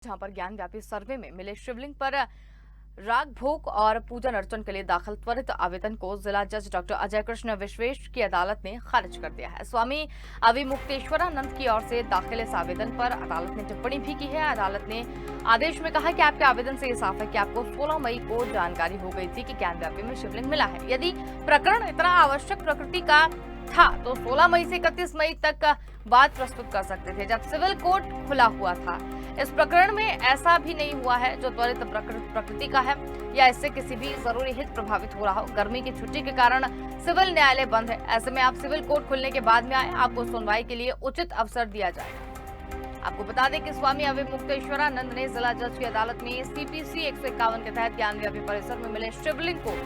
जहां पर ज्ञान व्यापी सर्वे में मिले शिवलिंग पर राग भोग और पूजन अर्चन के लिए दाखिल त्वरित आवेदन को जिला जज डॉक्टर अजय कृष्ण विश्वेश की अदालत ने खारिज कर दिया है। स्वामी अविमुक्तेश्वरानंद की ओर से दाखिल इस आवेदन पर अदालत ने टिप्पणी भी की है। अदालत ने आदेश में कहा है कि आपके आवेदन से ये साफ है कि आपको 16 मई को जानकारी हो गई थी कि ज्ञान व्यापी में शिवलिंग मिला है। यदि प्रकरण इतना आवश्यक प्रकृति का था तो 16 मई से 31 मई तक बात प्रस्तुत कर सकते थे, जब सिविल कोर्ट खुला हुआ था। इस प्रकरण में ऐसा भी नहीं हुआ है जो त्वरित प्रकृति का है या इससे किसी भी जरूरी हित प्रभावित हो रहा हो। गर्मी की छुट्टी के कारण सिविल न्यायालय बंद है। ऐसे में आप सिविल कोर्ट खुलने के बाद में आए, आपको सुनवाई के लिए उचित अवसर दिया जाएगा। आपको बता दें कि स्वामी अविमुक्तेश्वरानंद ने जिला जज की अदालत में CPC 151 के तहत ज्ञान व्यापी परिसर में मिले शिवलिंग को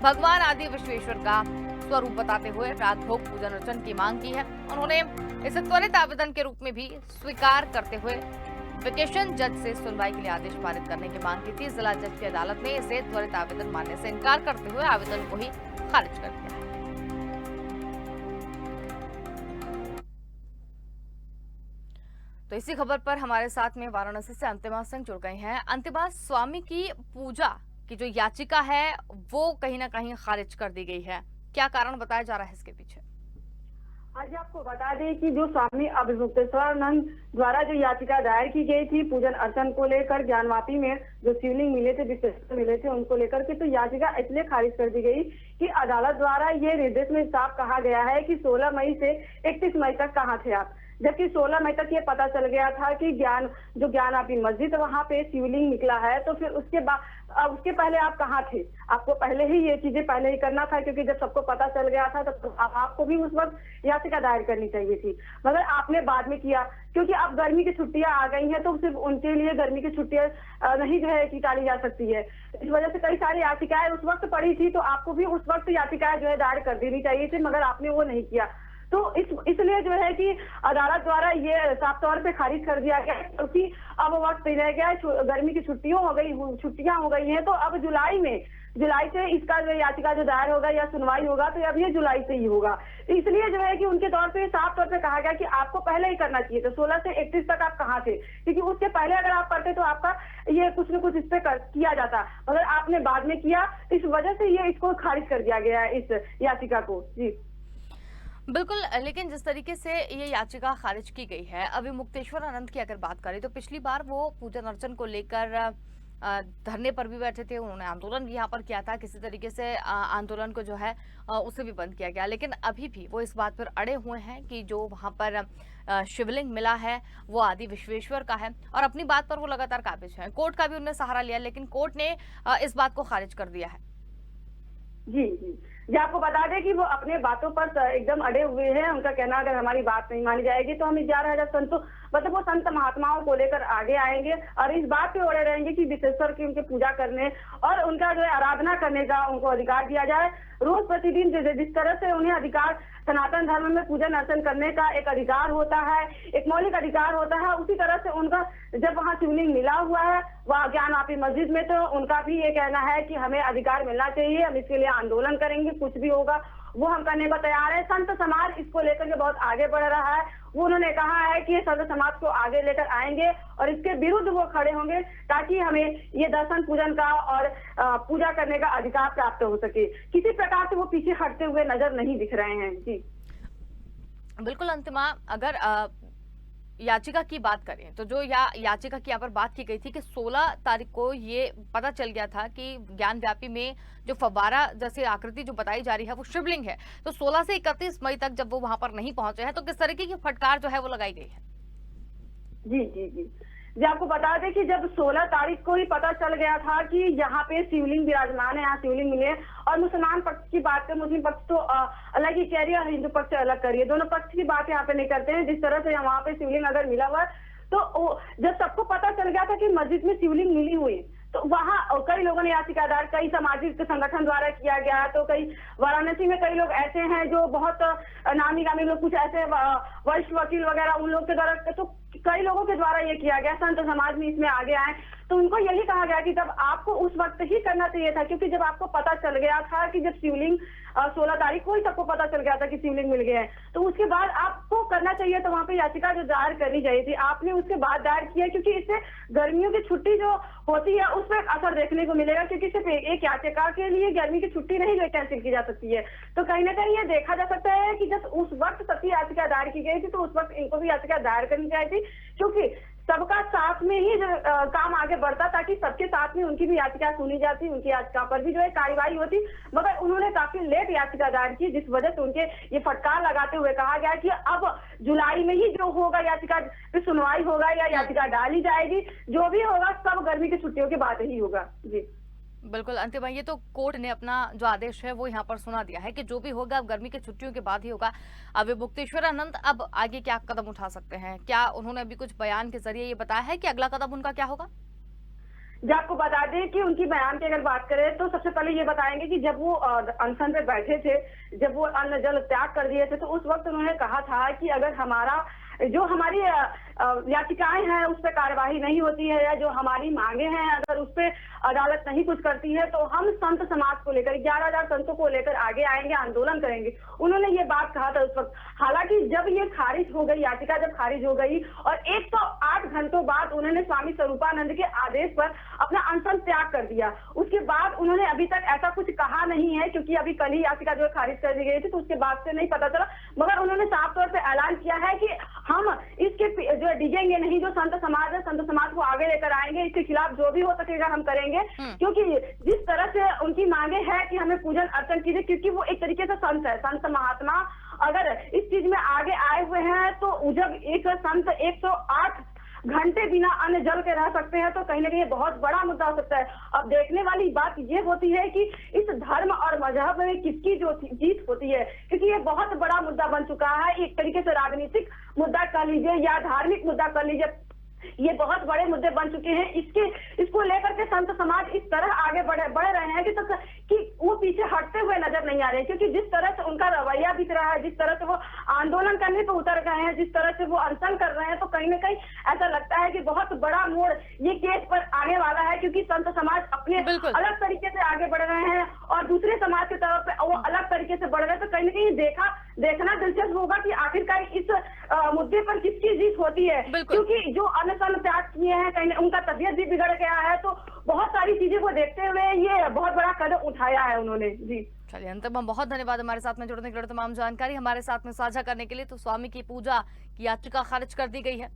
भगवान आदि विश्वेश्वर का स्वरूप बताते हुए राग भोग पूजन अर्चन की मांग की है। उन्होंने इसे त्वरित आवेदन के रूप में भी स्वीकार करते हुए वेकेशन जज से सुनवाई के लिए आदेश पारित करने की मांग की थी। जिला जज की अदालत ने इसे त्वरित आवेदन मानने से इनकार करते हुए आवेदन को ही खारिज कर दिया है। तो इसी खबर पर हमारे साथ में वाराणसी से अंतिमा सिंह जुड़ गए हैं। अंतिमा, स्वामी की पूजा की जो याचिका है वो कहीं ना कहीं खारिज कर दी गई है, क्या कारण बताया जा रहा है इसके पीछे? आज आपको बता दें कि जो स्वामी अविमुक्तेश्वरानंद द्वारा जो याचिका दायर की गई थी पूजन अर्चन को लेकर, ज्ञानवापी में जो शिवलिंग मिले थे, विशेषकर मिले थे, उनको लेकर के तो याचिका इसलिए खारिज कर दी गई कि अदालत द्वारा ये निर्देश में साफ कहा गया है कि 16 मई से 31 मई तक कहाँ थे आप। जबकि 16 मई तक ये पता चल गया था कि ज्ञानवापी मस्जिद वहां पे शिवलिंग निकला है, तो फिर उसके पहले आप कहाँ थे? आपको पहले ही ये चीजें पहले ही करना था, क्योंकि जब सबको पता चल गया था तो आपको भी उस वक्त याचिका दायर करनी चाहिए थी, मगर आपने बाद में किया। क्योंकि अब गर्मी की छुट्टियां आ गई हैं तो सिर्फ उनके लिए गर्मी की छुट्टियां नहीं जो है कि टाली जा सकती है। इस वजह से कई सारी याचिकाएं उस वक्त पड़ी थी, तो आपको भी उस वक्त याचिकाएं जो है दायर कर देनी चाहिए थी, मगर आपने वो नहीं किया। तो इसलिए जो है कि अदालत द्वारा ये साफ तौर पे खारिज कर दिया गया, क्योंकि अब वक्त रह गया है, गर्मी की छुट्टियां हो गई हैं, तो अब जुलाई से इसका जो याचिका जो दायर होगा या सुनवाई होगा तो अब ये जुलाई से ही होगा। तो इसलिए जो है कि उनके तौर पे साफ तौर पे कहा गया कि आपको पहले ही करना चाहिए था। 16 से 31 तक आप कहाँ थे? क्योंकि उसके पहले अगर आप करते तो आपका ये कुछ न कुछ इस पे किया जाता, मगर आपने बाद में किया, इस वजह से ये इसको खारिज कर दिया गया है, इस याचिका को। जी बिल्कुल, लेकिन जिस तरीके से ये याचिका खारिज की गई है, अविमुक्तेश्वरानंद की अगर बात करें तो पिछली बार वो पूजन अर्चन को लेकर धरने पर भी बैठे थे, उन्होंने आंदोलन भी यहाँ पर किया था, किसी तरीके से आंदोलन को जो है उसे भी बंद किया गया, लेकिन अभी भी वो इस बात पर अड़े हुए हैं कि जो वहाँ पर शिवलिंग मिला है वो आदि विश्वेश्वर का है और अपनी बात पर वो लगातार काबिज है। कोर्ट का भी उन्होंने सहारा लिया, लेकिन कोर्ट ने इस बात को खारिज कर दिया है। जी आपको बता दें कि वो अपने बातों पर एकदम अड़े हुए हैं। उनका कहना अगर हमारी बात नहीं मानी जाएगी तो हम 11,000 संतों मतलब वो संत महात्माओं को लेकर आगे आएंगे और इस बात पे अड़े रहेंगे कि विश्वेश्वर की उनके पूजा करने और उनका जो है आराधना करने का उनको अधिकार दिया जाए। रोज प्रतिदिन जिस तरह से उन्हें अधिकार सनातन धर्म में पूजन अर्चन करने का एक अधिकार होता है, एक मौलिक अधिकार होता है, उसी तरह से उनका जब वहाँ शिवलिंग मिला हुआ है वहाँ ज्ञानवापी मस्जिद में, तो उनका भी ये कहना है कि हमें अधिकार मिलना चाहिए, हम इसके लिए आंदोलन करेंगे, कुछ भी होगा वो हम करने को तैयार है। संत समाज इसको लेकर के बहुत आगे बढ़ रहा है। वो उन्होंने कहा है कि संत समाज को आगे लेकर आएंगे और इसके विरुद्ध वो खड़े होंगे ताकि हमें ये दर्शन पूजन का और पूजा करने का अधिकार प्राप्त हो सके। किसी प्रकार से वो पीछे हटते हुए नजर नहीं दिख रहे हैं। जी बिल्कुल अंतिमा, अगर याचिका की बात करें तो जो याचिका की यहाँ पर बात की गई थी कि 16 तारीख को ये पता चल गया था कि ज्ञान व्यापी में जो फव्वारा जैसी आकृति जो बताई जा रही है वो शिवलिंग है, तो 16 से 31 मई तक जब वो वहां पर नहीं पहुंचे हैं तो किस तरीके की फटकार जो है वो लगाई गई है? जी आपको बता दें कि जब 16 तारीख को ही पता चल गया था कि यहाँ पे शिवलिंग विराजमान है, यहाँ शिवलिंग मिले, और मुसलमान पक्ष की बात करें, मुस्लिम पक्ष तो अलग ही कह रही है और हिंदू पक्ष अलग कर रही है, दोनों पक्ष की बात यहाँ पे नहीं करते हैं। जिस तरह से वहाँ पे शिवलिंग अगर मिला हुआ है तो जब सबको पता चल गया था कि मस्जिद में शिवलिंग मिली हुई तो वहाँ कई लोगों ने याचिका दायर, कई सामाजिक संगठन द्वारा किया गया, तो कई वाराणसी में कई लोग ऐसे हैं जो बहुत नामी गामी लोग, कुछ ऐसे वरिष्ठ वकील वगैरह उन लोग के द्वारा, तो कई लोगों के द्वारा ये किया गया, संत समाज में इसमें आगे आए। तो उनको यही कहा गया कि जब आपको उस वक्त ही करना चाहिए था, क्योंकि जब आपको पता चल गया था कि जब शिवलिंग 16 तारीख को ही सबको पता चल गया था कि शिवलिंग मिल गया है, तो उसके बाद आपको करना चाहिए था वहां पे याचिका जो दायर करनी चाहिए थी, आपने उसके बाद दायर किया, क्योंकि इससे गर्मियों की छुट्टी जो होती है उस पर असर देखने को मिलेगा, क्योंकि सिर्फ एक याचिका के लिए गर्मी की छुट्टी नहीं कैंसिल की जा सकती है। तो कहीं ना कहीं ये देखा जा सकता है कि जब उस वक्त सत्य याचिका दायर की गई थी तो उस वक्त इनको भी याचिका दायर करनी चाहिए थी, क्योंकि सबका साथ में ही जो काम आगे बढ़ता, ताकि सबके साथ में उनकी भी याचिका सुनी जाती, उनकी याचिका पर भी जो है कार्यवाही होती, मगर उन्होंने काफी लेट याचिका दायर की, जिस वजह से उनके ये फटकार लगाते हुए कहा गया कि अब जुलाई में ही जो होगा याचिका पे सुनवाई होगा या याचिका डाली जाएगी, जो भी होगा सब गर्मी की छुट्टियों के बाद ही होगा। जी बिल्कुल अंतिम, ये तो कोर्ट ने अपना जो आदेश है वो यहाँ पर सुना दिया है कि जो भी होगा अब गर्मी की छुट्टियों के बाद ही होगा। अब मुक्तेश्वरानंद अब आगे क्या कदम उठा सकते हैं? क्या उन्होंने अभी कुछ बयान के जरिए ये बताया है कि अगला कदम उनका क्या होगा? जी आपको बता दें कि उनकी बयान की अगर बात करें तो सबसे पहले ये बताएंगे कि जब वो अनशन पे बैठे थे, जब वो अन्न जल त्याग कर दिए थे, तो उस वक्त उन्होंने कहा था कि अगर हमारी याचिकाएं हैं उस पर कार्यवाही नहीं होती है, या जो हमारी मांगे हैं अगर उस पर अदालत नहीं कुछ करती है, तो हम संत समाज को लेकर 11,000 संतों को लेकर आगे आएंगे, आंदोलन करेंगे। उन्होंने ये बात कहा था उस वक्त। हालांकि जब ये खारिज हो गई, याचिका जब खारिज हो गई और 108 घंटों बाद उन्होंने स्वामी स्वरूपानंद के आदेश पर अपना अनशन त्याग कर दिया, उसके बाद उन्होंने अभी तक ऐसा कुछ कहा नहीं है, क्योंकि अभी कल ही याचिका जो खारिज कर दी गई थी, तो उसके बाद से नहीं पता चला, मगर उन्होंने साफ तौर पर ऐलान किया है कि हम इसके जो डिगेंगे नहीं, जो संत समाज है, संत समाज को आगे लेकर आएंगे, इसके खिलाफ जो भी हो सकेगा हम करेंगे, क्योंकि जिस तरह से उनकी मांगे है कि हमें पूजन अर्चन कीजिए, क्योंकि वो एक तरीके से संत है, संत महात्मा अगर इस चीज में आगे आए हुए हैं, तो जब एक संत 108 घंटे बिना अन्न जल के रह सकते हैं, तो कहीं ना कहीं ये बहुत बड़ा मुद्दा हो सकता है। अब देखने वाली बात ये होती है कि इस धर्म और मजहब में किसकी जो जीत होती है, क्योंकि ये बहुत बड़ा मुद्दा बन चुका है, एक तरीके से राजनीतिक मुद्दा कर लीजिए या धार्मिक मुद्दा कर लीजिए, ये बहुत बड़े मुद्दे बन चुके हैं। इसको लेकर के संत समाज इस तरह आगे बढ़ रहे हैं कि वो पीछे हटते हुए नजर नहीं आ रहे हैं, क्योंकि जिस तरह से उनका रवैया दिख रहा है, जिस तरह से वो आंदोलन करने पर उतर गए हैं, जिस तरह से वो अनशन कर रहे हैं, तो कहीं ना कहीं ऐसा लगता है कि बहुत बड़ा मोड़ ये केस पर आने वाला है, क्योंकि संत समाज अपने अलग तरीके से आगे बढ़ रहे हैं और दूसरे समाज की तरफ वो अलग तरीके से बढ़ रहे हैं। तो कहीं ना कहीं देखना दिलचस्प होगा कि आखिरकार इस मुद्दे पर किसकी जीत होती है, क्योंकि जो अनशन त्याग किए हैं कहीं उनका तबीयत भी बिगड़ गया है, तो बहुत सारी चीजें को देखते हुए ये बहुत बड़ा कदम उठाया है उन्होंने। जी चलिए अंतम, बहुत धन्यवाद हमारे साथ में जुड़ने के लिए, तमाम जानकारी हमारे साथ में साझा करने के लिए। तो स्वामी की पूजा की याचिका खारिज कर दी गई है।